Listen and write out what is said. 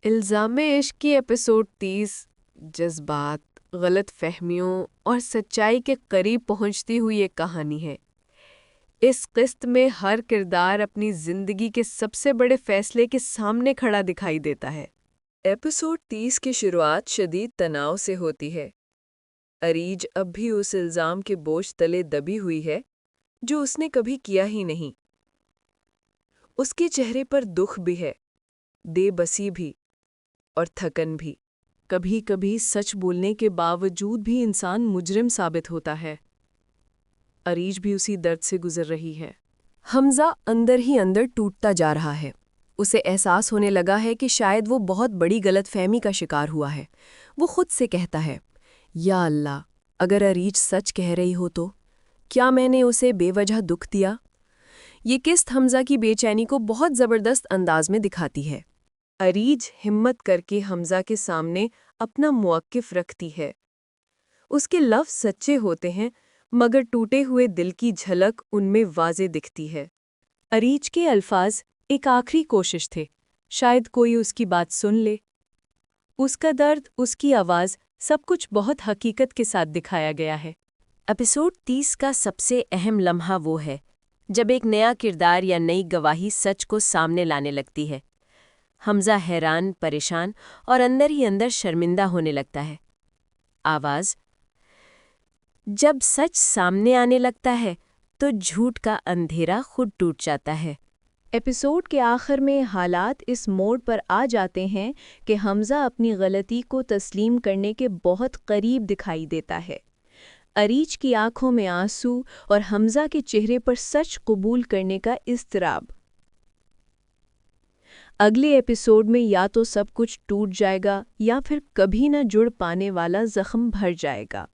الزام عشق کی ایپیسوڈ 30 جذبات، غلط فہمیوں اور سچائی کے قریب پہنچتی ہوئی ایک کہانی ہے۔ اس قسط میں ہر کردار اپنی زندگی کے سب سے بڑے فیصلے کے سامنے کھڑا دکھائی دیتا ہے۔ ایپیسوڈ 30 کی شروعات شدید تناؤ سے ہوتی ہے۔ اریج اب بھی اس الزام کے بوجھ تلے دبی ہوئی ہے جو اس نے کبھی کیا ہی نہیں۔ اس کے چہرے پر دکھ بھی ہے، بے بسی بھی، اور تھکن بھی۔ کبھی کبھی سچ بولنے کے باوجود بھی انسان مجرم ثابت ہوتا ہے۔ اریج بھی اسی درد سے گزر رہی ہے۔ حمزہ اندر ہی اندر ٹوٹتا جا رہا ہے۔ اسے احساس ہونے لگا ہے کہ شاید وہ بہت بڑی غلط فہمی کا شکار ہوا ہے۔ وہ خود سے کہتا ہے، یا اللہ، اگر اریج سچ کہہ رہی ہو تو کیا میں نے اسے بے وجہ دکھ دیا؟ یہ قسط حمزہ کی بے چینی کو بہت زبردست انداز میں دکھاتی ہے۔ اریج ہمت کر کے حمزہ کے سامنے اپنا موقف رکھتی ہے۔ اس کے لفظ سچے ہوتے ہیں مگر ٹوٹے ہوئے دل کی جھلک ان میں واضح دکھتی ہے۔ اریج کے الفاظ ایک آخری کوشش تھے، شاید کوئی اس کی بات سن لے۔ اس کا درد، اس کی آواز، سب کچھ بہت حقیقت کے ساتھ دکھایا گیا ہے۔ ایپیسوڈ 30 کا سب سے اہم لمحہ وہ ہے جب ایک نیا کردار یا نئی گواہی سچ کو سامنے لانے لگتی ہے۔ حمزہ حیران، پریشان اور اندر ہی اندر شرمندہ ہونے لگتا ہے۔ آواز: جب سچ سامنے آنے لگتا ہے تو جھوٹ کا اندھیرا خود ٹوٹ جاتا ہے۔ ایپیسوڈ کے آخر میں حالات اس موڑ پر آ جاتے ہیں کہ حمزہ اپنی غلطی کو تسلیم کرنے کے بہت قریب دکھائی دیتا ہے۔ اریج کی آنکھوں میں آنسو اور حمزہ کے چہرے پر سچ قبول کرنے کا اضطراب۔ اگلے ایپیسوڈ میں یا تو سب کچھ ٹوٹ جائے گا یا پھر کبھی نہ جڑ پانے والا زخم بھر جائے گا۔